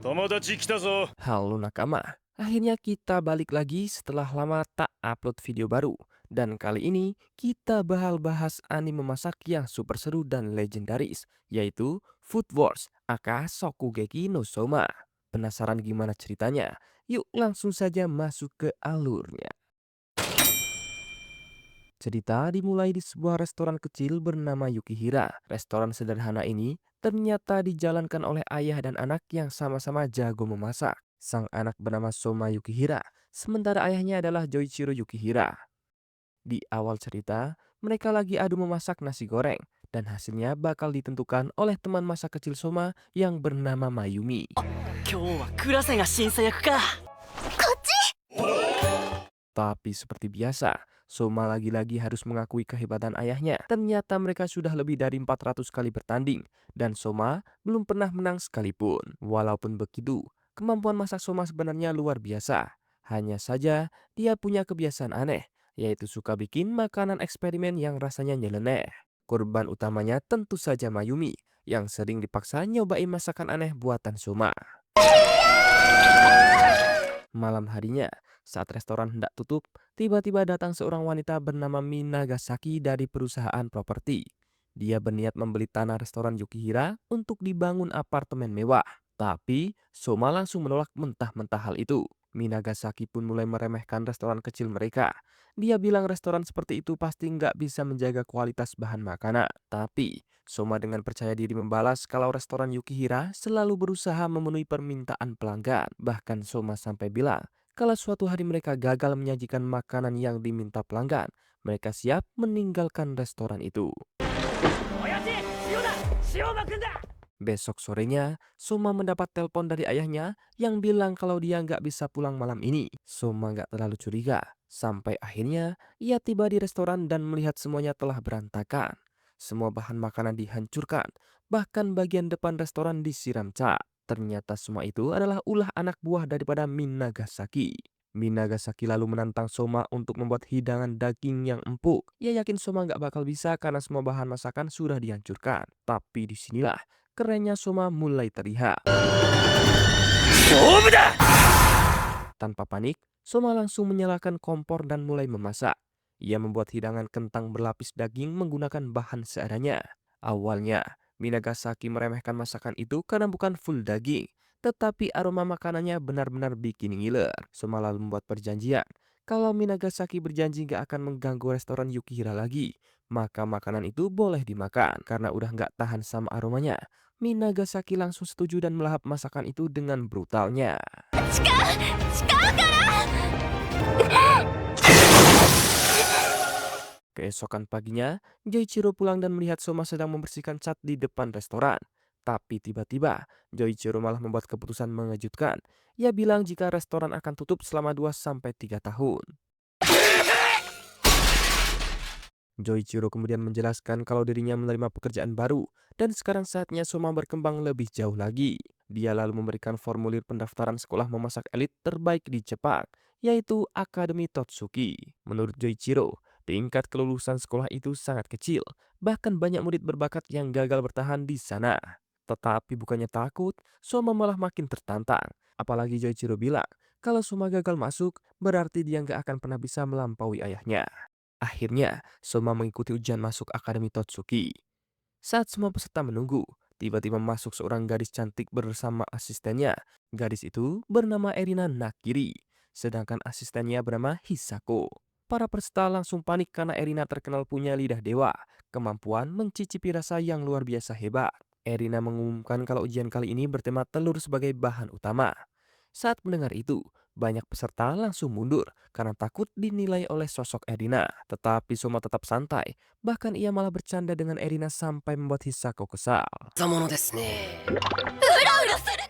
Tomodachi kita zo. Halo nakama, akhirnya kita balik lagi setelah lama tak upload video baru. Dan kali ini kita bakal bahas anime memasak yang super seru dan legendaris, yaitu Food Wars aka Shokugeki no Soma. Penasaran gimana ceritanya? Yuk langsung saja masuk ke alurnya. Cerita dimulai di sebuah restoran kecil bernama Yukihira. Restoran sederhana ini ternyata dijalankan oleh ayah dan anak yang sama-sama jago memasak. Sang anak bernama Soma Yukihira, sementara ayahnya adalah Joichiro Yukihira. Di awal cerita, mereka lagi adu memasak nasi goreng, dan hasilnya bakal ditentukan oleh teman masa kecil Soma yang bernama Mayumi. 今日はクラセが審査役か。Tapi seperti biasa, Soma lagi-lagi harus mengakui kehebatan ayahnya. Ternyata mereka sudah lebih dari 400 kali bertanding, dan Soma belum pernah menang sekalipun. Walaupun begitu, kemampuan masak Soma sebenarnya luar biasa. Hanya saja, dia punya kebiasaan aneh, yaitu suka bikin makanan eksperimen yang rasanya nyeleneh. Korban utamanya tentu saja Mayumi, yang sering dipaksa nyobain masakan aneh buatan Soma. Malam harinya, saat restoran hendak tutup, tiba-tiba datang seorang wanita bernama Minagasaki dari perusahaan properti. Dia berniat membeli tanah restoran Yukihira untuk dibangun apartemen mewah. Tapi, Soma langsung menolak mentah-mentah hal itu. Minagasaki pun mulai meremehkan restoran kecil mereka. Dia bilang restoran seperti itu pasti nggak bisa menjaga kualitas bahan makanan. Tapi, Soma dengan percaya diri membalas kalau restoran Yukihira selalu berusaha memenuhi permintaan pelanggan. Bahkan Soma sampai bilang, kalau suatu hari mereka gagal menyajikan makanan yang diminta pelanggan, mereka siap meninggalkan restoran itu. 親父、塩だ、塩まくんだ。 Besok sorenya, Soma mendapat telepon dari ayahnya yang bilang kalau dia nggak bisa pulang malam ini. Soma nggak terlalu curiga. Sampai akhirnya, ia tiba di restoran dan melihat semuanya telah berantakan. Semua bahan makanan dihancurkan, bahkan bagian depan restoran disiram cat. Ternyata semua itu adalah ulah anak buah daripada Minagasaki. Minagasaki lalu menantang Soma untuk membuat hidangan daging yang empuk. Ia yakin Soma nggak bakal bisa karena semua bahan masakan sudah dihancurkan. Tapi disinilah kerennya Soma mulai terlihat. Tanpa panik, Soma langsung menyalakan kompor dan mulai memasak. Ia membuat hidangan kentang berlapis daging menggunakan bahan seadanya. Awalnya, Minagasaki meremehkan masakan itu karena bukan full daging, tetapi aroma makanannya benar-benar bikin ngiler. Soma lalu membuat perjanjian. Kalau Minagasaki berjanji gak akan mengganggu restoran Yukihira lagi, maka makanan itu boleh dimakan. Karena udah gak tahan sama aromanya, Minagasaki langsung setuju dan melahap masakan itu dengan brutalnya. Keesokan paginya, Joichiro pulang dan melihat Soma sedang membersihkan cat di depan restoran. Tapi tiba-tiba, Joichiro malah membuat keputusan mengejutkan. Ia bilang jika restoran akan tutup selama 2 sampai 3 tahun. Joichiro kemudian menjelaskan kalau dirinya menerima pekerjaan baru dan sekarang saatnya Soma berkembang lebih jauh lagi. Dia lalu memberikan formulir pendaftaran sekolah memasak elit terbaik di Jepang, yaitu Akademi Totsuki. Menurut Joichiro, tingkat kelulusan sekolah itu sangat kecil, bahkan banyak murid berbakat yang gagal bertahan di sana. Tetapi bukannya takut, Soma malah makin tertantang. Apalagi Joichiro bilang, kalau Soma gagal masuk, berarti dia nggak akan pernah bisa melampaui ayahnya. Akhirnya, Soma mengikuti ujian masuk Akademi Totsuki. Saat semua peserta menunggu, tiba-tiba masuk seorang gadis cantik bersama asistennya. Gadis itu bernama Erina Nakiri, sedangkan asistennya bernama Hisako. Para peserta langsung panik karena Erina terkenal punya lidah dewa, kemampuan mencicipi rasa yang luar biasa hebat. Erina mengumumkan kalau ujian kali ini bertema telur sebagai bahan utama. Saat mendengar itu, banyak peserta langsung mundur karena takut dinilai oleh sosok Erina. Tetapi Soma tetap santai, bahkan ia malah bercanda dengan Erina sampai membuat Hisako kesal. ざものですね。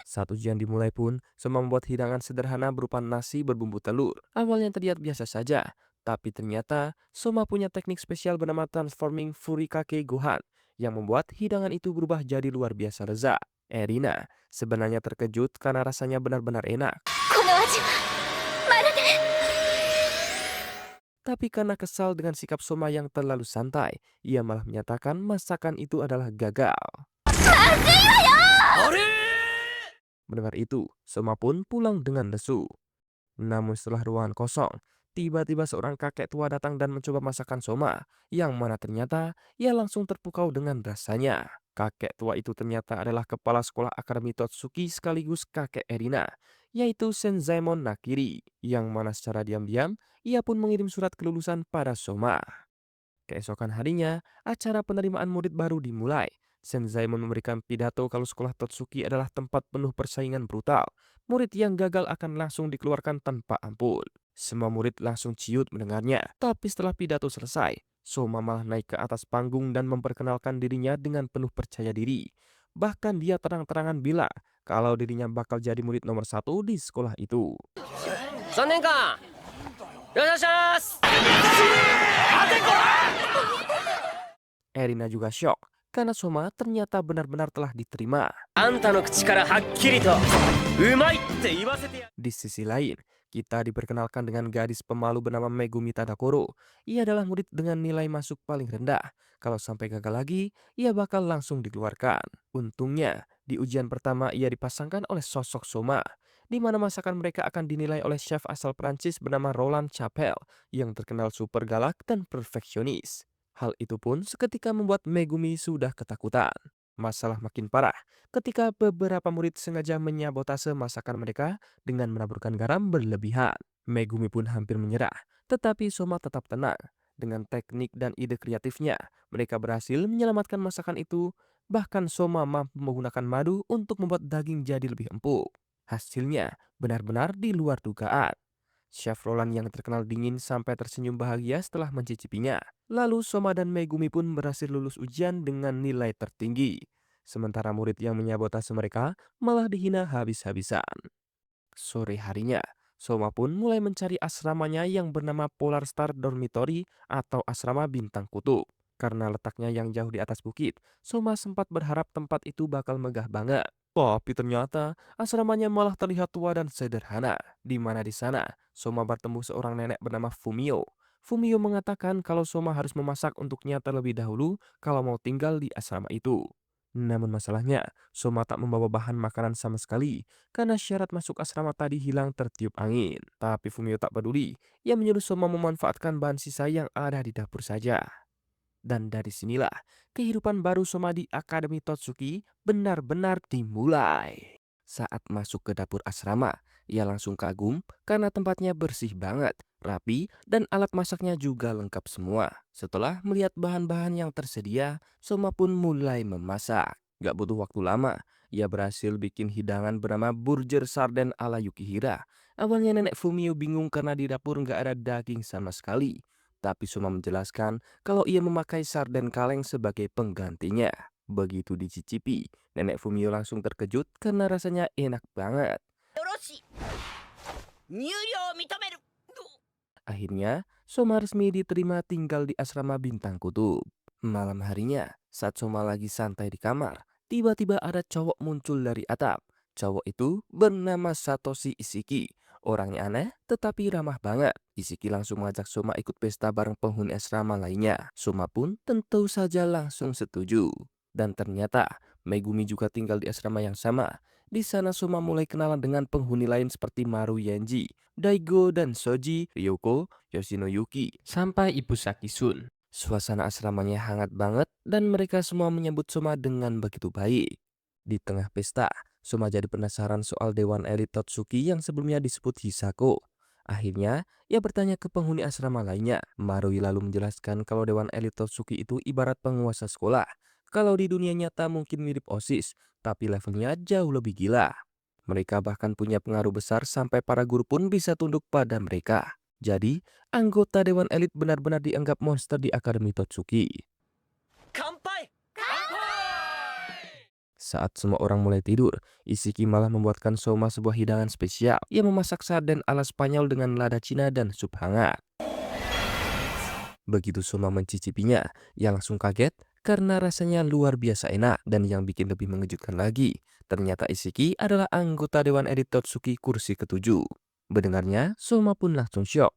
Saat ujian dimulai pun, Soma membuat hidangan sederhana berupa nasi berbumbu telur. Awalnya terlihat biasa saja, tapi ternyata Soma punya teknik spesial bernama Transforming Furikake Gohan yang membuat hidangan itu berubah jadi luar biasa lezat. Erina sebenarnya terkejut karena rasanya benar-benar enak. この味はまるで。 Tapi karena kesal dengan sikap Soma yang terlalu santai, ia malah menyatakan masakan itu adalah gagal. Mendengar itu, Soma pun pulang dengan lesu. Namun setelah ruangan kosong, tiba-tiba seorang kakek tua datang dan mencoba masakan Soma, yang mana ternyata ia langsung terpukau dengan rasanya. Kakek tua itu ternyata adalah kepala sekolah Akademi Totsuki sekaligus kakek Erina, yaitu Senzaemon Nakiri, yang mana secara diam-diam ia pun mengirim surat kelulusan pada Soma. Keesokan harinya, acara penerimaan murid baru dimulai. Senzaemon memberikan pidato kalau sekolah Totsuki adalah tempat penuh persaingan brutal. Murid yang gagal akan langsung dikeluarkan tanpa ampun. Semua murid langsung ciut mendengarnya. Tapi setelah pidato selesai, Soma malah naik ke atas panggung dan memperkenalkan dirinya dengan penuh percaya diri. Bahkan dia terang-terangan bilang kalau dirinya bakal jadi murid nomor satu di sekolah itu. 3年間よろしくお願いします。 Erina juga syok karena Soma ternyata benar-benar telah diterima. あんたの口からはっきりとうまいって言わせてやる。 Di sisi lain, kita diperkenalkan dengan gadis pemalu bernama Megumi Tadakoro. Ia adalah murid dengan nilai masuk paling rendah. Kalau sampai gagal lagi, ia bakal langsung dikeluarkan. Untungnya, di ujian pertama ia dipasangkan oleh sosok Soma, di mana masakan mereka akan dinilai oleh chef asal Prancis bernama Roland Chapelle, yang terkenal super galak dan perfeksionis. Hal itu pun seketika membuat Megumi sudah ketakutan. Masalah makin parah ketika beberapa murid sengaja menyabotase masakan mereka dengan menaburkan garam berlebihan. Megumi pun hampir menyerah, tetapi Soma tetap tenang. Dengan teknik dan ide kreatifnya, mereka berhasil menyelamatkan masakan itu. Bahkan Soma mampu menggunakan madu untuk membuat daging jadi lebih empuk. Hasilnya benar-benar di luar dugaan. Chef Roland yang terkenal dingin sampai tersenyum bahagia setelah mencicipinya. Lalu Soma dan Megumi pun berhasil lulus ujian dengan nilai tertinggi. Sementara murid yang menyabotase mereka malah dihina habis-habisan. Sore harinya, Soma pun mulai mencari asramanya yang bernama Polar Star Dormitory atau asrama bintang kutub. Karena letaknya yang jauh di atas bukit, Soma sempat berharap tempat itu bakal megah banget. Tapi ternyata asramanya malah terlihat tua dan sederhana. Di mana di sana, Soma bertemu seorang nenek bernama Fumio. Fumio mengatakan kalau Soma harus memasak untuknya terlebih dahulu kalau mau tinggal di asrama itu. Namun masalahnya, Soma tak membawa bahan makanan sama sekali karena syarat masuk asrama tadi hilang tertiup angin. Tapi Fumio tak peduli. Ia menyuruh Soma memanfaatkan bahan sisa yang ada di dapur saja. Dan dari sinilah kehidupan baru Soma di Akademi Totsuki benar-benar dimulai. Saat masuk ke dapur asrama, ia langsung kagum karena tempatnya bersih banget, rapi, dan alat masaknya juga lengkap semua. Setelah melihat bahan-bahan yang tersedia, Soma pun mulai memasak. Gak butuh waktu lama, ia berhasil bikin hidangan bernama burger sarden ala Yukihira. Awalnya nenek Fumio bingung karena di dapur gak ada daging sama sekali. Tapi Soma menjelaskan kalau ia memakai sarden kaleng sebagai penggantinya. Begitu dicicipi, nenek Fumio langsung terkejut karena rasanya enak banget. よろしい。入寮を認める。 Akhirnya, Soma resmi diterima tinggal di asrama bintang kutub. Malam harinya, saat Soma lagi santai di kamar, tiba-tiba ada cowok muncul dari atap. Cowok itu bernama Satoshi Isiki. Orangnya aneh, tetapi ramah banget. Isiki langsung mengajak Soma ikut pesta bareng penghuni asrama lainnya. Soma pun tentu saja langsung setuju. Dan ternyata, Megumi juga tinggal di asrama yang sama. Di sana Soma mulai kenalan dengan penghuni lain seperti Maru Yenji, Daigo dan Shoji, Ryoko, Yoshinoyuki, sampai Ibu Saki-sun. Suasana asramanya hangat banget dan mereka semua menyambut Soma dengan begitu baik. Di tengah pesta, Soma jadi penasaran soal Dewan Elit Totsuki yang sebelumnya disebut Hisako. Akhirnya, ia bertanya ke penghuni asrama lainnya. Marui lalu menjelaskan kalau Dewan Elit Totsuki itu ibarat penguasa sekolah. Kalau di dunia nyata mungkin mirip OSIS, tapi levelnya jauh lebih gila. Mereka bahkan punya pengaruh besar sampai para guru pun bisa tunduk pada mereka. Jadi, anggota Dewan Elit benar-benar dianggap monster di Akademi Totsuki. 乾杯。 Saat semua orang mulai tidur, Isiki malah membuatkan Soma sebuah hidangan spesial. Ia memasak sarden ala Spanyol dengan lada Cina dan sup hangat. Begitu Soma mencicipinya, ia langsung kaget karena rasanya luar biasa enak. Dan yang bikin lebih mengejutkan lagi, ternyata Isiki adalah anggota Dewan Elit Totsuki kursi ke-7. Mendengarnya, Soma pun langsung syok.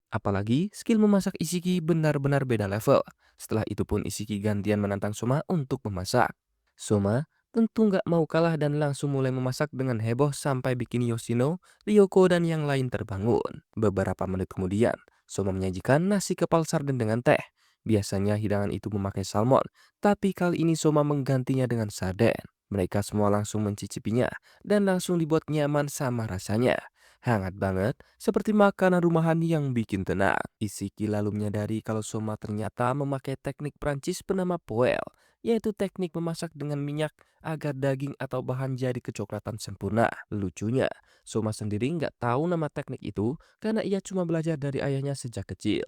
Apalagi skill memasak Isiki benar-benar beda level. Setelah itu pun Isiki gantian menantang Soma untuk memasak. Soma tentu nggak mau kalah dan langsung mulai memasak dengan heboh sampai bikin Yoshino, Ryoko, dan yang lain terbangun. Beberapa menit kemudian, Soma menyajikan nasi kepal sarden dengan teh. Biasanya hidangan itu memakai salmon, tapi kali ini Soma menggantinya dengan sarden. Mereka semua langsung mencicipinya dan langsung dibuat nyaman sama rasanya. Hangat banget, seperti makanan rumahan yang bikin tenang. Isiki lalu menyadari kalau Soma ternyata memakai teknik Prancis bernama poêle, yaitu teknik memasak dengan minyak agar daging atau bahan jadi kecoklatan sempurna. Lucunya, Soma sendiri nggak tahu nama teknik itu karena ia cuma belajar dari ayahnya sejak kecil.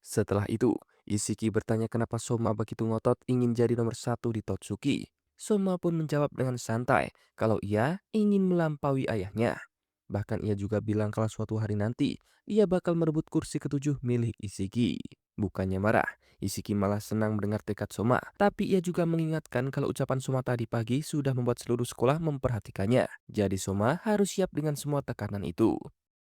Setelah itu, Isiki bertanya kenapa Soma begitu ngotot ingin jadi nomor satu di Totsuki. Soma pun menjawab dengan santai kalau ia ingin melampaui ayahnya. Bahkan ia juga bilang kalau suatu hari nanti ia bakal merebut kursi ketujuh milik Isiki. Bukannya marah, Isiki malah senang mendengar tekad Soma. Tapi ia juga mengingatkan kalau ucapan Soma tadi pagi sudah membuat seluruh sekolah memperhatikannya. Jadi Soma harus siap dengan semua tekanan itu.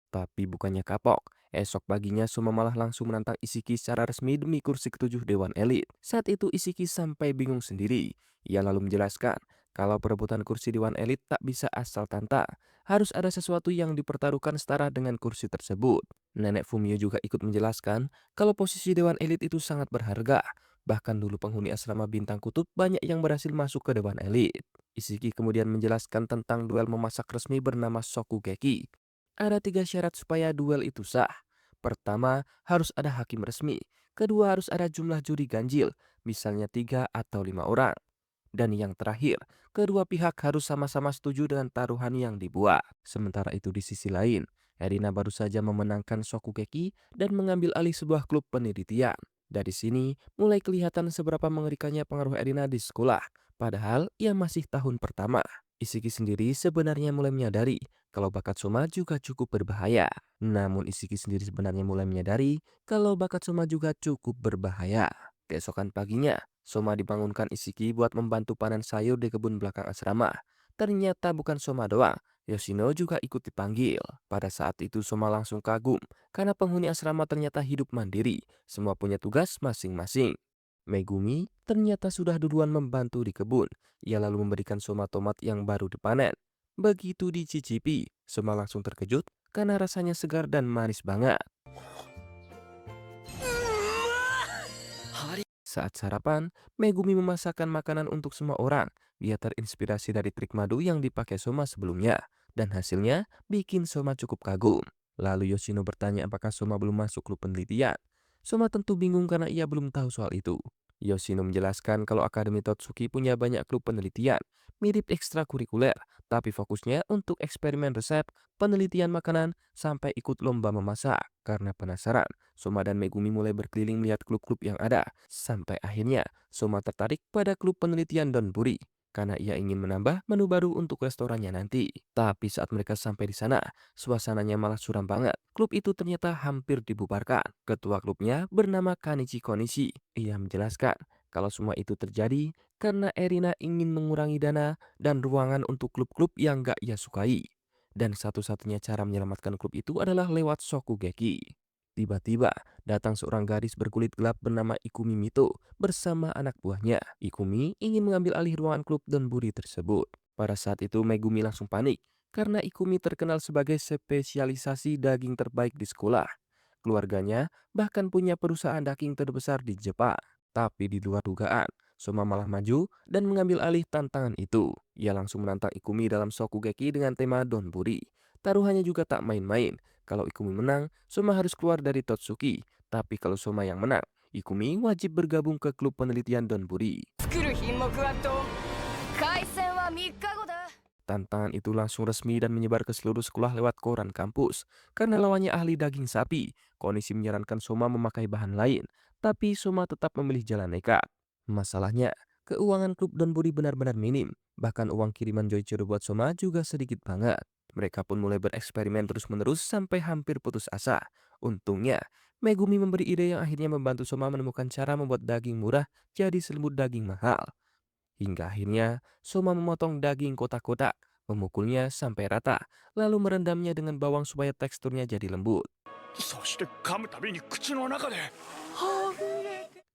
Tapi bukannya kapok, esok paginya Soma malah langsung menantang Isiki secara resmi demi kursi ketujuh Dewan Elit. Saat itu Isiki sampai bingung sendiri. Ia lalu menjelaskan kalau perebutan kursi Dewan Elit tak bisa asal tantang. Harus ada sesuatu yang dipertaruhkan setara dengan kursi tersebut. Nenek Fumio juga ikut menjelaskan kalau posisi Dewan Elit itu sangat berharga. Bahkan dulu penghuni asrama Bintang Kutub banyak yang berhasil masuk ke Dewan Elit. Isiki kemudian menjelaskan tentang duel memasak resmi bernama Shokugeki. Ada 3 syarat supaya duel itu sah. Pertama, harus ada hakim resmi. Kedua, harus ada jumlah juri ganjil, misalnya 3 atau 5 orang. Dan yang terakhir, kedua pihak harus sama-sama setuju dengan taruhan yang dibuat. Sementara itu di sisi lain, Erina baru saja memenangkan Shokugeki dan mengambil alih sebuah klub penelitian. Dari sini, mulai kelihatan seberapa mengerikannya pengaruh Erina di sekolah. Padahal ia masih tahun pertama. Isiki sendiri sebenarnya mulai menyadari kalau bakat Soma juga cukup berbahaya. Namun Isiki sendiri sebenarnya mulai menyadari kalau bakat Soma juga cukup berbahaya. Keesokan paginya, Soma dibangunkan Isiki buat membantu panen sayur di kebun belakang asrama. Ternyata bukan Soma doang, Yoshino juga ikut dipanggil. Pada saat itu Soma langsung kagum karena penghuni asrama ternyata hidup mandiri, semua punya tugas masing-masing. Megumi ternyata sudah duluan membantu di kebun. Ia lalu memberikan Soma tomat yang baru dipanen. Begitu dicicipi, Soma langsung terkejut karena rasanya segar dan manis banget. Saat sarapan, Megumi memasakkan makanan untuk semua orang. Dia terinspirasi dari trik madu yang dipakai Soma sebelumnya. Dan hasilnya bikin Soma cukup kagum. Lalu Yoshino bertanya apakah Soma belum masuk klub penelitian. Soma tentu bingung karena ia belum tahu soal itu. Yoshino menjelaskan kalau Akademi Totsuki punya banyak klub penelitian, mirip ekstrakurikuler, tapi fokusnya untuk eksperimen resep, penelitian makanan, sampai ikut lomba memasak. Karena penasaran, Soma dan Megumi mulai berkeliling melihat klub-klub yang ada. Sampai akhirnya, Soma tertarik pada klub penelitian Donburi karena ia ingin menambah menu baru untuk restorannya nanti. Tapi saat mereka sampai di sana, suasananya malah suram banget. Klub itu ternyata hampir dibubarkan. Ketua klubnya bernama Kanichi Konishi. Ia menjelaskan kalau semua itu terjadi karena Erina ingin mengurangi dana dan ruangan untuk klub-klub yang gak ia sukai. Dan satu-satunya cara menyelamatkan klub itu adalah lewat Shokugeki. Tiba-tiba, datang seorang gadis berkulit gelap bernama Ikumi Mito bersama anak buahnya. Ikumi ingin mengambil alih ruangan klub Donburi tersebut. Pada saat itu Megumi langsung panik karena Ikumi terkenal sebagai spesialisasi daging terbaik di sekolah. Keluarganya bahkan punya perusahaan daging terbesar di Jepang. Tapi di luar dugaan, Soma malah maju dan mengambil alih tantangan itu. Ia langsung menantang Ikumi dalam Shokugeki dengan tema Donburi. Taruhannya juga tak main-main. Kalau Ikumi menang, Soma harus keluar dari Totsuki. Tapi kalau Soma yang menang, Ikumi wajib bergabung ke klub penelitian Donburi. 作る品目はどん開戦は3日後だ Tantangan itu langsung resmi dan menyebar ke seluruh sekolah lewat koran kampus. Karena lawannya ahli daging sapi, Konishi menyarankan Soma memakai bahan lain. Tapi Soma tetap memilih jalan nekat. Masalahnya, keuangan klub Donburi benar-benar minim. Bahkan uang kiriman Joichiro buat Soma juga sedikit banget. Mereka pun mulai bereksperimen terus-menerus sampai hampir putus asa. Untungnya, Megumi memberi ide yang akhirnya membantu Soma menemukan cara membuat daging murah jadi selimut daging mahal. Hingga akhirnya Soma memotong daging kotak-kotak, memukulnya sampai rata, lalu merendamnya dengan bawang supaya teksturnya jadi lembut. そして噛むたびに口の中で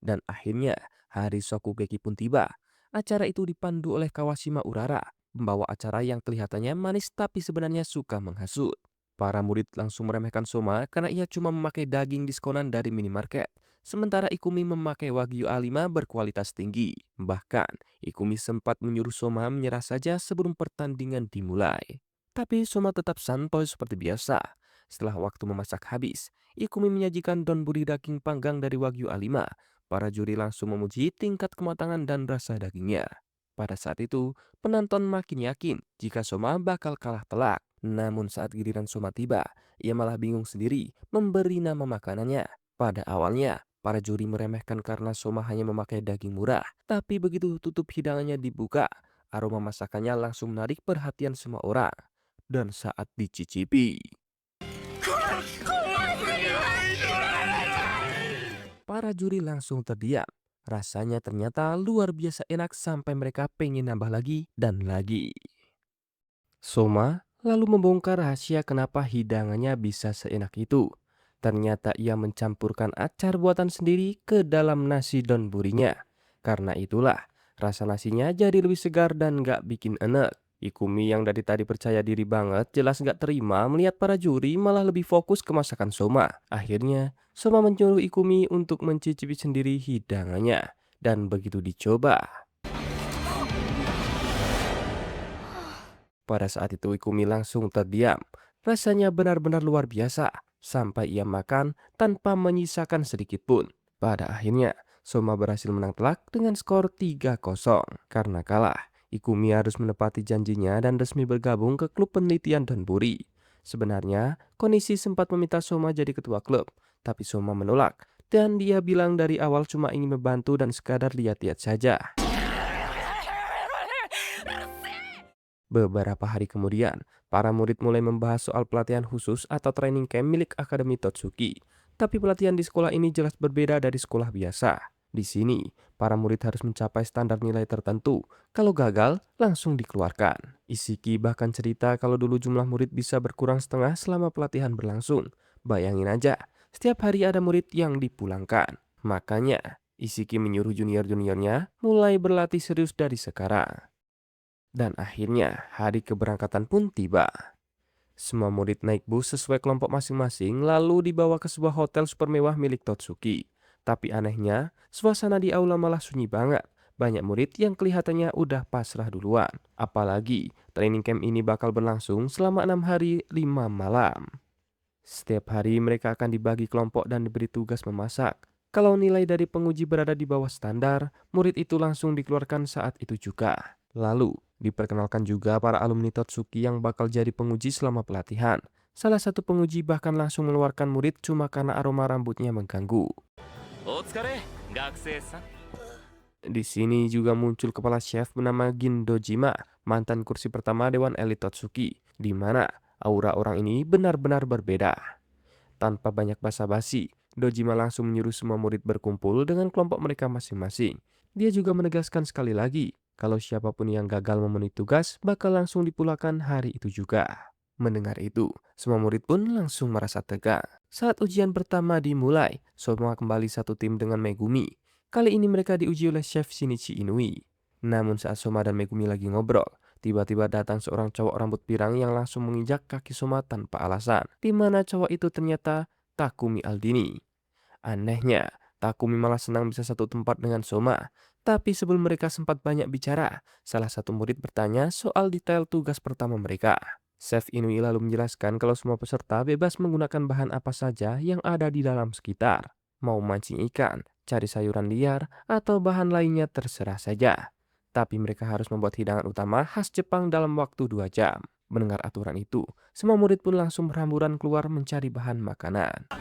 Dan akhirnya hari Shokugeki pun tiba. Acara itu dipandu oleh Kawashima Urara, pembawa acara yang kelihatannya manis tapi sebenarnya suka menghasut. Para murid langsung meremehkan Soma karena ia cuma memakai daging diskonan dari minimarket. Sementara Ikumi memakai Wagyu A5 berkualitas tinggi. Bahkan, Ikumi sempat menyuruh Soma menyerah saja sebelum pertandingan dimulai. Tapi Soma tetap santai seperti biasa. Setelah waktu memasak habis, Ikumi menyajikan donburi daging panggang dari Wagyu A5. Para juri langsung memuji tingkat kematangan dan rasa dagingnya. Pada saat itu, penonton makin yakin jika Soma bakal kalah telak. Namun saat giliran Soma tiba, ia malah bingung sendiri memberi nama makanannya. Pada awalnya, para juri meremehkan karena Soma hanya memakai daging murah. Tapi begitu tutup hidangannya dibuka, aroma masakannya langsung menarik perhatian semua orang. Dan saat dicicipi, para juri langsung terdiam. Rasanya ternyata luar biasa enak sampai mereka pengen nambah lagi dan lagi. Soma lalu membongkar rahasia kenapa hidangannya bisa seenak itu. Ternyata ia mencampurkan acar buatan sendiri ke dalam nasi donburinya. Karena itulah rasa nasinya jadi lebih segar dan gak bikin enek. Ikumi yang dari tadi percaya diri banget jelas gak terima melihat para juri malah lebih fokus ke masakan Soma. Akhirnya Soma menyuruh Ikumi untuk mencicipi sendiri hidangannya. Dan begitu dicoba, pada saat itu Ikumi langsung terdiam. Rasanya benar-benar luar biasa. Sampai ia makan tanpa menyisakan sedikit pun. Pada akhirnya, Soma berhasil menang telak dengan skor 3-0. Karena kalah, Ikumi harus menepati janjinya dan resmi bergabung ke klub penelitian donburi. Sebenarnya, Konishi sempat meminta Soma jadi ketua klub. Tapi Soma menolak. Dan dia bilang dari awal cuma ingin membantu dan sekadar lihat-lihat saja. Beberapa hari kemudian, para murid mulai membahas soal pelatihan khusus atau training camp milik Akademi Totsuki. Tapi pelatihan di sekolah ini jelas berbeda dari sekolah biasa. Di sini, para murid harus mencapai standar nilai tertentu. Kalau gagal, langsung dikeluarkan. Isiki bahkan cerita kalau dulu jumlah murid bisa berkurang setengah selama pelatihan berlangsung. Bayangin aja, setiap hari ada murid yang dipulangkan. Makanya, Isiki menyuruh junior-juniornya mulai berlatih serius dari sekarang. Dan akhirnya hari keberangkatan pun tiba. Semua murid naik bus sesuai kelompok masing-masing lalu dibawa ke sebuah hotel super mewah milik Totsuki. Tapi anehnya, suasana di aula malah sunyi banget. Banyak murid yang kelihatannya udah pasrah duluan. Apalagi training camp ini bakal berlangsung selama 6 hari 5 malam. Setiap hari mereka akan dibagi kelompok dan diberi tugas memasak. Kalau nilai dari penguji berada di bawah standar, murid itu langsung dikeluarkan saat itu juga. Lalu, diperkenalkan juga para alumni Totsuki yang bakal jadi penguji selama pelatihan. Salah satu penguji bahkan langsung mengeluarkan murid cuma karena aroma rambutnya mengganggu. Di sini juga muncul kepala chef bernama Gin Dojima, mantan kursi pertama Dewan Elit Totsuki, di mana aura orang ini benar-benar berbeda. Tanpa banyak basa-basi, Dojima langsung menyuruh semua murid berkumpul dengan kelompok mereka masing-masing. Dia juga menegaskan sekali lagi, kalau siapapun yang gagal memenuhi tugas bakal langsung dipulangkan hari itu juga. Mendengar itu, semua murid pun langsung merasa tegang. Saat ujian pertama dimulai, semua kembali satu tim dengan Megumi. Kali ini mereka diuji oleh Chef Shinichi Inui. Namun saat Soma dan Megumi lagi ngobrol, tiba-tiba datang seorang cowok rambut pirang yang langsung menginjak kaki Soma tanpa alasan. Di mana cowok itu ternyata Takumi Aldini. Anehnya, Takumi malah senang bisa satu tempat dengan Soma. Tapi sebelum mereka sempat banyak bicara, salah satu murid bertanya soal detail tugas pertama mereka. Chef Inui lalu menjelaskan kalau semua peserta bebas menggunakan bahan apa saja yang ada di dalam sekitar. Mau mancing ikan, cari sayuran liar, atau bahan lainnya terserah saja. Tapi mereka harus membuat hidangan utama khas Jepang dalam waktu 2 jam. Mendengar aturan itu, semua murid pun langsung berhamburan keluar mencari bahan makanan.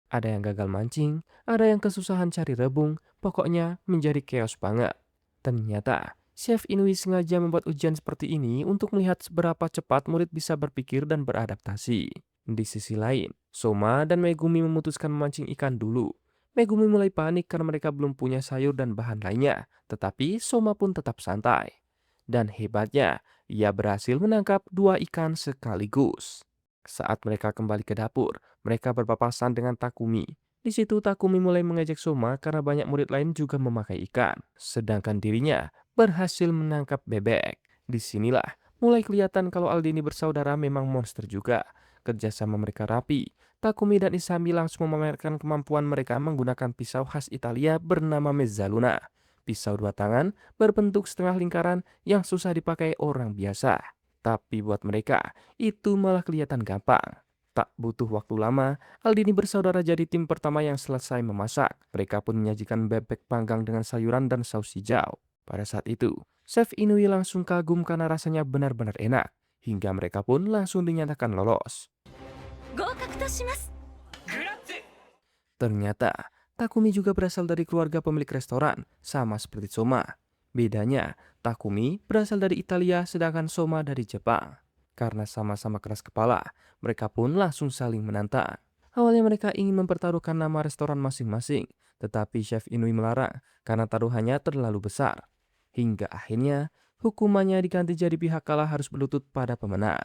Ada yang gagal mancing, ada yang kesusahan cari rebung, pokoknya menjadi chaos banget. Ternyata, Chef Inui sengaja membuat ujian seperti ini untuk melihat seberapa cepat murid bisa berpikir dan beradaptasi. Di sisi lain, Soma dan Megumi memutuskan memancing ikan dulu. Megumi mulai panik karena mereka belum punya sayur dan bahan lainnya, tetapi Soma pun tetap santai. Dan hebatnya, ia berhasil menangkap 2 ikan sekaligus. Saat mereka kembali ke dapur, mereka berpapasan dengan Takumi. Di situ Takumi mulai mengejek Soma karena banyak murid lain juga memakai ikan, sedangkan dirinya berhasil menangkap bebek. Disinilah mulai kelihatan kalau Aldini bersaudara memang monster juga. Kerjasama mereka rapi. Takumi dan Isami langsung memamerkan kemampuan mereka menggunakan pisau khas Italia bernama Mezzaluna. Pisau dua tangan berbentuk setengah lingkaran yang susah dipakai orang biasa. Tapi buat mereka, itu malah kelihatan gampang. Tak butuh waktu lama, Aldini bersaudara jadi tim pertama yang selesai memasak. Mereka pun menyajikan bebek panggang dengan sayuran dan saus hijau. Pada saat itu, Chef Inui langsung kagum karena rasanya benar-benar enak. Hingga mereka pun langsung dinyatakan lolos. 合格とします。 Ternyata, Takumi juga berasal dari keluarga pemilik restoran, sama seperti Soma. Bedanya, Takumi berasal dari Italia sedangkan Soma dari Jepang. Karena sama-sama keras kepala, mereka pun langsung saling menantang. Awalnya mereka ingin mempertaruhkan nama restoran masing-masing, tetapi Chef Inui melarang karena taruhannya terlalu besar. Hingga akhirnya, hukumannya diganti jadi pihak kalah harus berlutut pada pemenang.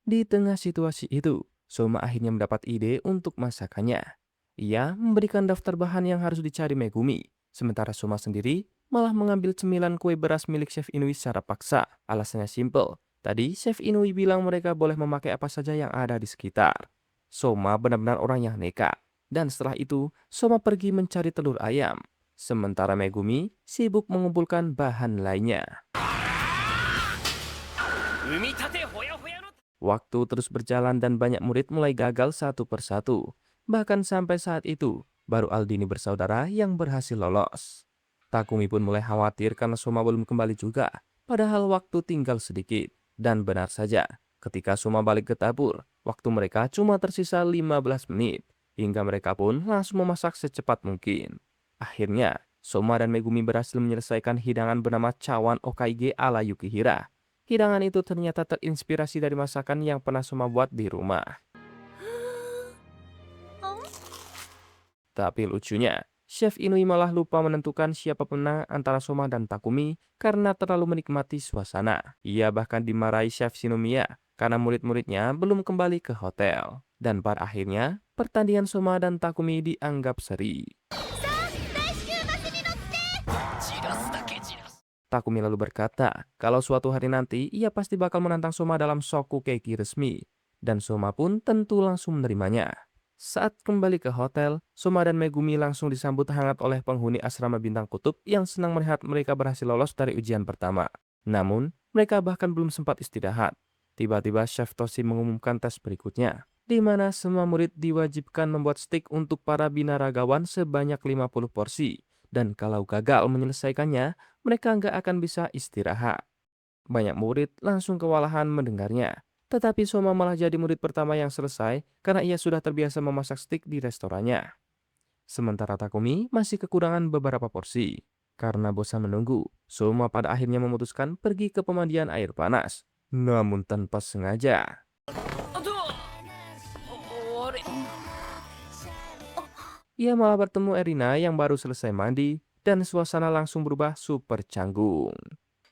Di tengah situasi itu, Soma akhirnya mendapat ide untuk masakannya. Ia memberikan daftar bahan yang harus dicari Megumi, sementara Soma sendiri malah mengambil cemilan kue beras milik Chef Inui secara paksa. Alasannya simple. Tadi Chef Inui bilang mereka boleh memakai apa saja yang ada di sekitar. Soma benar-benar orang yang nekat. Dan setelah itu, Soma pergi mencari telur ayam. Sementara Megumi sibuk mengumpulkan bahan lainnya. Waktu terus berjalan dan banyak murid mulai gagal satu persatu. Bahkan sampai saat itu, baru Aldini bersaudara yang berhasil lolos. Takumi pun mulai khawatir karena Soma belum kembali juga. Padahal waktu tinggal sedikit. Dan benar saja, ketika Soma balik ke dapur, waktu mereka cuma tersisa 15 menit. Hingga mereka pun langsung memasak secepat mungkin. Akhirnya, Soma dan Megumi berhasil menyelesaikan hidangan bernama cawan Okaige ala Yukihira. Hidangan itu ternyata terinspirasi dari masakan yang pernah Soma buat di rumah. Tapi lucunya, Chef Inui malah lupa menentukan siapa pemenang antara Soma dan Takumi karena terlalu menikmati suasana. Ia bahkan dimarahi Chef Shinomiya karena murid-muridnya belum kembali ke hotel. Dan pada akhirnya, pertandingan Soma dan Takumi dianggap seri. Takumi lalu berkata, kalau suatu hari nanti ia pasti bakal menantang Soma dalam Shokugeki resmi. Dan Soma pun tentu langsung menerimanya. Saat kembali ke hotel, Soma dan Megumi langsung disambut hangat oleh penghuni asrama bintang kutub yang senang melihat mereka berhasil lolos dari ujian pertama. Namun, mereka bahkan belum sempat istirahat. Tiba-tiba Chef Toshi mengumumkan tes berikutnya, di mana semua murid diwajibkan membuat steak untuk para binaragawan sebanyak 50 porsi. Dan kalau gagal menyelesaikannya, mereka nggak akan bisa istirahat. Banyak murid langsung kewalahan mendengarnya. Tetapi Soma malah jadi murid pertama yang selesai karena ia sudah terbiasa memasak steak di restorannya. Sementara Takumi masih kekurangan beberapa porsi. Karena bosan menunggu, Soma pada akhirnya memutuskan pergi ke pemandian air panas. Namun tanpa sengaja. Ia malah bertemu Erina yang baru selesai mandi dan suasana langsung berubah super canggung.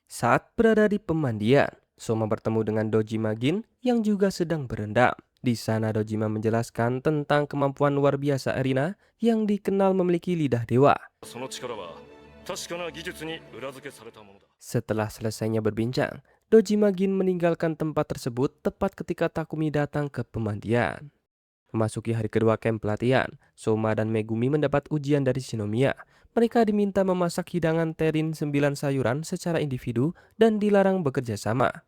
Saat berada di pemandian, Soma bertemu dengan Dojima Gin yang juga sedang berendam. Di sana Dojima menjelaskan tentang kemampuan luar biasa Erina yang dikenal memiliki lidah dewa. Setelah selesainya berbincang, Dojima Gin meninggalkan tempat tersebut tepat ketika Takumi datang ke pemandian. Memasuki hari kedua camp pelatihan, Soma dan Megumi mendapat ujian dari Shinomiya. Mereka diminta memasak hidangan terin 9 sayuran secara individu dan dilarang bekerja sama.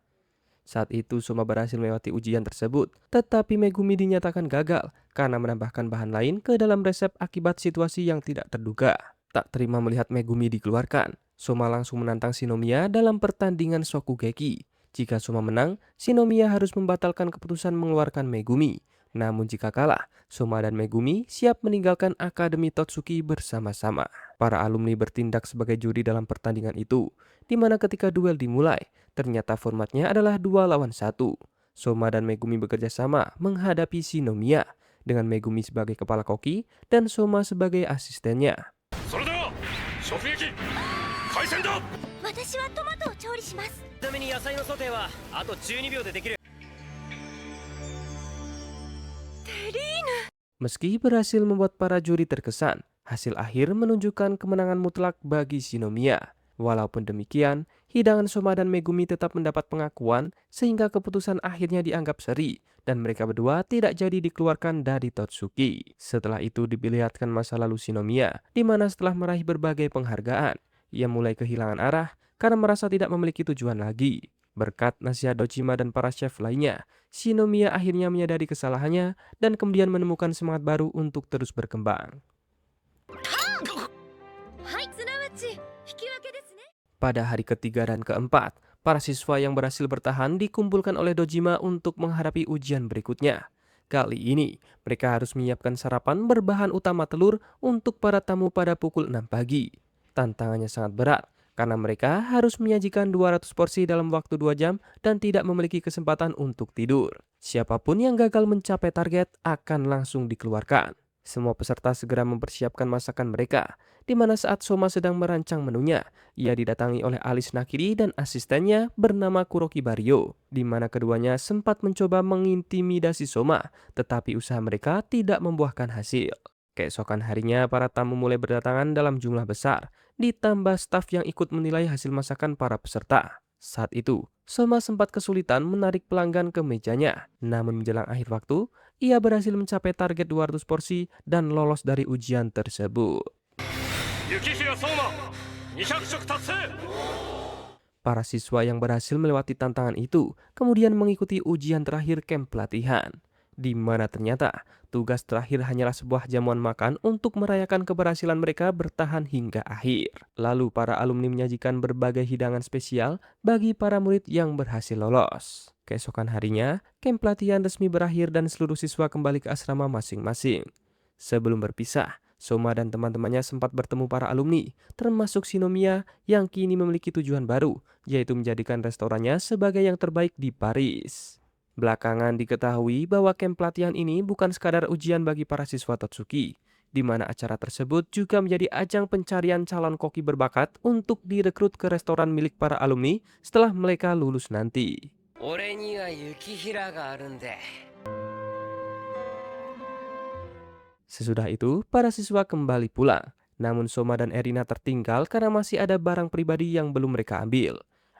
Saat itu Soma berhasil melewati ujian tersebut, tetapi Megumi dinyatakan gagal karena menambahkan bahan lain ke dalam resep akibat situasi yang tidak terduga. Tak terima melihat Megumi dikeluarkan, Soma langsung menantang Shinomiya dalam pertandingan Shokugeki. Jika Soma menang, Shinomiya harus membatalkan keputusan mengeluarkan Megumi. Namun jika kalah, Soma dan Megumi siap meninggalkan Akademi Totsuki bersama-sama. Para alumni bertindak sebagai juri dalam pertandingan itu, di mana ketika duel dimulai, ternyata formatnya adalah 2 lawan 1. Soma dan Megumi bekerja sama menghadapi Shinomiya, dengan Megumi sebagai kepala koki dan Soma sebagai asistennya. Meski berhasil membuat para juri terkesan, hasil akhir menunjukkan kemenangan mutlak bagi Shinomiya. Walaupun demikian, hidangan Soma dan Megumi tetap mendapat pengakuan sehingga keputusan akhirnya dianggap seri dan mereka berdua tidak jadi dikeluarkan dari Totsuki. Setelah itu diperlihatkan masa lalu Shinomiya, di mana setelah meraih berbagai penghargaan, ia mulai kehilangan arah karena merasa tidak memiliki tujuan lagi. Berkat nasihat Dojima dan para chef lainnya, Shinomiya akhirnya menyadari kesalahannya dan kemudian menemukan semangat baru untuk terus berkembang. Pada hari ketiga dan keempat, para siswa yang berhasil bertahan dikumpulkan oleh Dojima untuk menghadapi ujian berikutnya. Kali ini, mereka harus menyiapkan sarapan berbahan utama telur untuk para tamu pada pukul 6 pagi. Tantangannya sangat berat, karena mereka harus menyajikan 200 porsi dalam waktu 2 jam dan tidak memiliki kesempatan untuk tidur. Siapapun yang gagal mencapai target akan langsung dikeluarkan. Semua peserta segera mempersiapkan masakan mereka, di mana saat Soma sedang merancang menunya, ia didatangi oleh alis Nakiri dan asistennya bernama Kuroki Baryo, di mana keduanya sempat mencoba mengintimidasi Soma, tetapi usaha mereka tidak membuahkan hasil. Keesokan harinya, para tamu mulai berdatangan dalam jumlah besar, ditambah staf yang ikut menilai hasil masakan para peserta. Saat itu, Soma sempat kesulitan menarik pelanggan ke mejanya. Namun menjelang akhir waktu, ia berhasil mencapai target 200 porsi dan lolos dari ujian tersebut. Para siswa yang berhasil melewati tantangan itu kemudian mengikuti ujian terakhir camp pelatihan, di mana ternyata tugas terakhir hanyalah sebuah jamuan makan untuk merayakan keberhasilan mereka bertahan hingga akhir. Lalu para alumni menyajikan berbagai hidangan spesial bagi para murid yang berhasil lolos. Keesokan harinya, camp pelatihan resmi berakhir dan seluruh siswa kembali ke asrama masing-masing. Sebelum berpisah, Soma dan teman-temannya sempat bertemu para alumni, termasuk Shinomiya yang kini memiliki tujuan baru, yaitu menjadikan restorannya sebagai yang terbaik di Paris. Belakangan diketahui bahwa camp pelatihan ini bukan sekadar ujian bagi para siswa Totsuki, di mana acara tersebut juga menjadi ajang pencarian calon koki berbakat untuk direkrut ke restoran milik para alumni setelah mereka lulus nanti. Sesudah itu, para siswa kembali pulang. Namun Soma dan Erina tertinggal karena masih ada barang pribadi yang belum mereka ambil.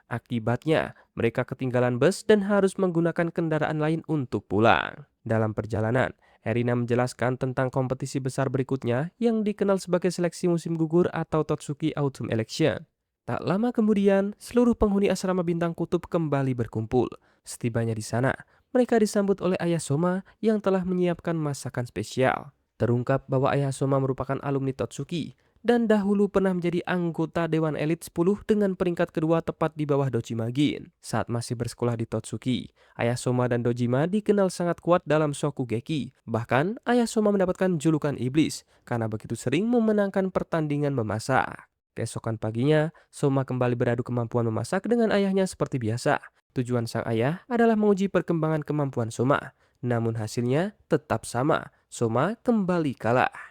Akibatnya, mereka ketinggalan bus dan harus menggunakan kendaraan lain untuk pulang. Dalam perjalanan, Erina menjelaskan tentang kompetisi besar berikutnya yang dikenal sebagai seleksi musim gugur atau Totsuki Autumn Election. Tak lama kemudian, seluruh penghuni asrama Bintang Kutub kembali berkumpul. Setibanya di sana, mereka disambut oleh ayah Soma yang telah menyiapkan masakan spesial. Terungkap bahwa ayah Soma merupakan alumni Totsuki dan dahulu pernah menjadi anggota Dewan Elit 10 dengan peringkat kedua tepat di bawah Dojima Gin. Saat masih bersekolah di Totsuki, ayah Soma dan Dojima dikenal sangat kuat dalam Shokugeki. Bahkan, ayah Soma mendapatkan julukan iblis karena begitu sering memenangkan pertandingan memasak. Keesokan paginya, Soma kembali beradu kemampuan memasak dengan ayahnya seperti biasa. Tujuan sang ayah adalah menguji perkembangan kemampuan Soma. Namun hasilnya tetap sama, Soma kembali kalah.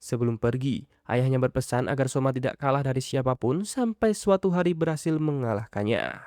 Sebelum pergi, ayahnya berpesan agar Soma tidak kalah dari siapapun sampai suatu hari berhasil mengalahkannya.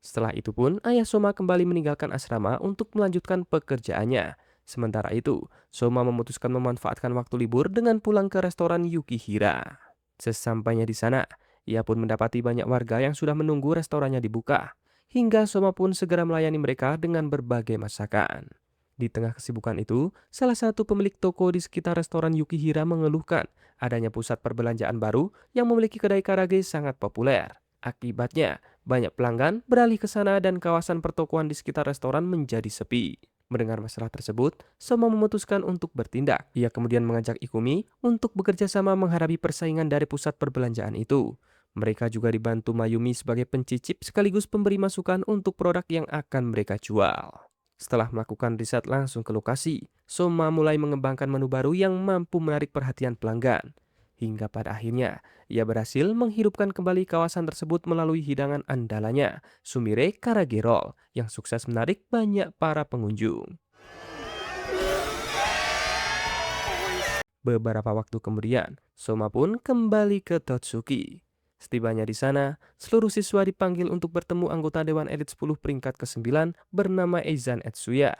Setelah itu pun, ayah Soma kembali meninggalkan asrama untuk melanjutkan pekerjaannya. Sementara itu, Soma memutuskan memanfaatkan waktu libur dengan pulang ke restoran Yukihira. Sesampainya di sana, ia pun mendapati banyak warga yang sudah menunggu restorannya dibuka. Hingga Soma pun segera melayani mereka dengan berbagai masakan. Di tengah kesibukan itu, salah satu pemilik toko di sekitar restoran Yukihira mengeluhkan adanya pusat perbelanjaan baru yang memiliki kedai karage sangat populer. Akibatnya, banyak pelanggan beralih ke sana dan kawasan pertokoan di sekitar restoran menjadi sepi. Mendengar masalah tersebut, Soma memutuskan untuk bertindak. Ia kemudian mengajak Ikumi untuk bekerja sama menghadapi persaingan dari pusat perbelanjaan itu. Mereka juga dibantu Mayumi sebagai pencicip sekaligus pemberi masukan untuk produk yang akan mereka jual. Setelah melakukan riset langsung ke lokasi, Soma mulai mengembangkan menu baru yang mampu menarik perhatian pelanggan. Hingga pada akhirnya, ia berhasil menghidupkan kembali kawasan tersebut melalui hidangan andalannya, Sumire Karage Roll, yang sukses menarik banyak para pengunjung. Beberapa waktu kemudian, Soma pun kembali ke Totsuki. Setibanya di sana, seluruh siswa dipanggil untuk bertemu anggota Dewan Elit 10 peringkat ke-9 bernama Eizan Etsuya.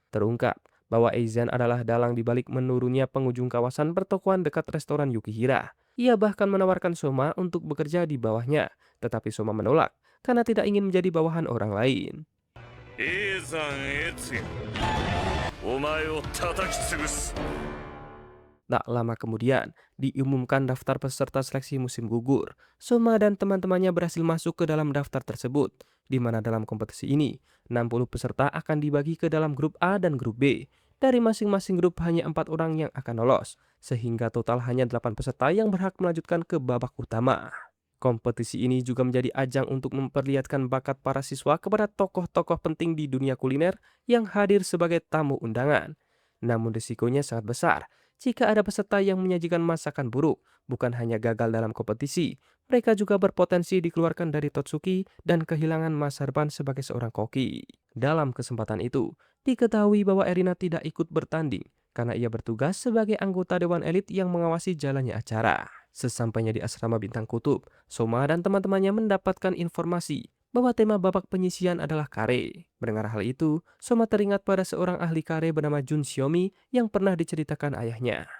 Terungkap bahwa Eizan adalah dalang dibalik menurunnya pengunjung kawasan pertokoan dekat restoran Yukihira. Ia bahkan menawarkan Soma untuk bekerja di bawahnya, tetapi Soma menolak karena tidak ingin menjadi bawahan orang lain. 永山越也お前を叩き潰す Tak lama kemudian, diumumkan daftar peserta seleksi musim gugur. Soma dan teman-temannya berhasil masuk ke dalam daftar tersebut, di mana dalam kompetisi ini, 60 peserta akan dibagi ke dalam grup A dan grup B. Dari masing-masing grup hanya 4 orang yang akan lolos, sehingga total hanya 8 peserta yang berhak melanjutkan ke babak utama. Kompetisi ini juga menjadi ajang untuk memperlihatkan bakat para siswa kepada tokoh-tokoh penting di dunia kuliner yang hadir sebagai tamu undangan. Namun risikonya sangat besar jika ada peserta yang menyajikan masakan buruk, bukan hanya gagal dalam kompetisi, mereka juga berpotensi dikeluarkan dari Totsuki dan kehilangan masa depan sebagai seorang koki. Dalam kesempatan itu, diketahui bahwa Erina tidak ikut bertanding karena ia bertugas sebagai anggota Dewan Elit yang mengawasi jalannya acara. Sesampainya di asrama Bintang Kutub, Soma dan teman-temannya mendapatkan informasi bahwa tema babak penyisian adalah kare. Mendengar hal itu, Soma teringat pada seorang ahli kare bernama Jun Shiomi yang pernah diceritakan ayahnya.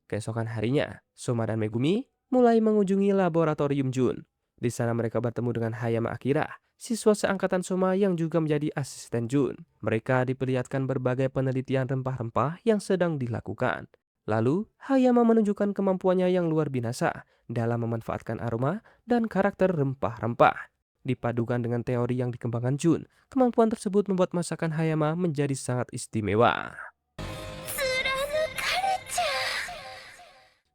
Keesokan harinya, Soma dan Megumi mulai mengunjungi laboratorium Jun. Di sana mereka bertemu dengan Hayama Akira, siswa seangkatan Soma yang juga menjadi asisten Jun. Mereka diperlihatkan berbagai penelitian rempah-rempah yang sedang dilakukan. Lalu, Hayama menunjukkan kemampuannya yang luar biasa dalam memanfaatkan aroma dan karakter rempah-rempah. Dipadukan dengan teori yang dikembangkan Jun, kemampuan tersebut membuat masakan Hayama menjadi sangat istimewa.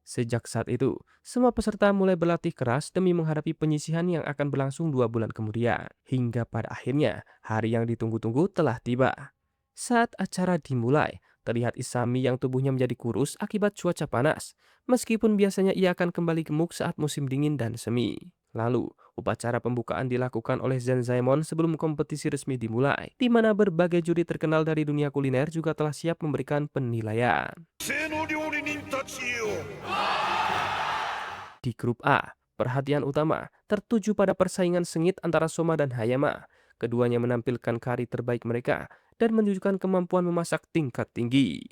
Sejak saat itu, semua peserta mulai berlatih keras demi menghadapi penyisihan yang akan berlangsung 2 bulan kemudian. Hingga pada akhirnya, hari yang ditunggu-tunggu telah tiba. Saat acara dimulai, terlihat Isami yang tubuhnya menjadi kurus akibat cuaca panas, meskipun biasanya ia akan kembali gemuk saat musim dingin dan semi. Lalu, upacara pembukaan dilakukan oleh Zenzaemon sebelum kompetisi resmi dimulai, di mana berbagai juri terkenal dari dunia kuliner juga telah siap memberikan penilaian. 性の料理人たちよ Di grup A, perhatian utama tertuju pada persaingan sengit antara Soma dan Hayama. Keduanya menampilkan kari terbaik mereka dan menunjukkan kemampuan memasak tingkat tinggi.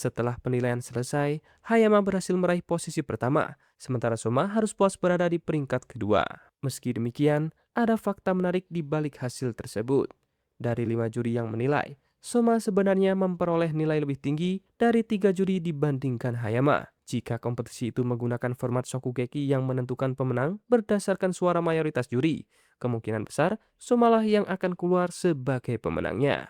Setelah penilaian selesai, Hayama berhasil meraih posisi pertama, sementara Soma harus puas berada di peringkat kedua. Meski demikian, ada fakta menarik di balik hasil tersebut. Dari 5 juri yang menilai, Soma sebenarnya memperoleh nilai lebih tinggi dari 3 juri dibandingkan Hayama. Jika kompetisi itu menggunakan format Shokugeki yang menentukan pemenang berdasarkan suara mayoritas juri, kemungkinan besar Soma lah yang akan keluar sebagai pemenangnya.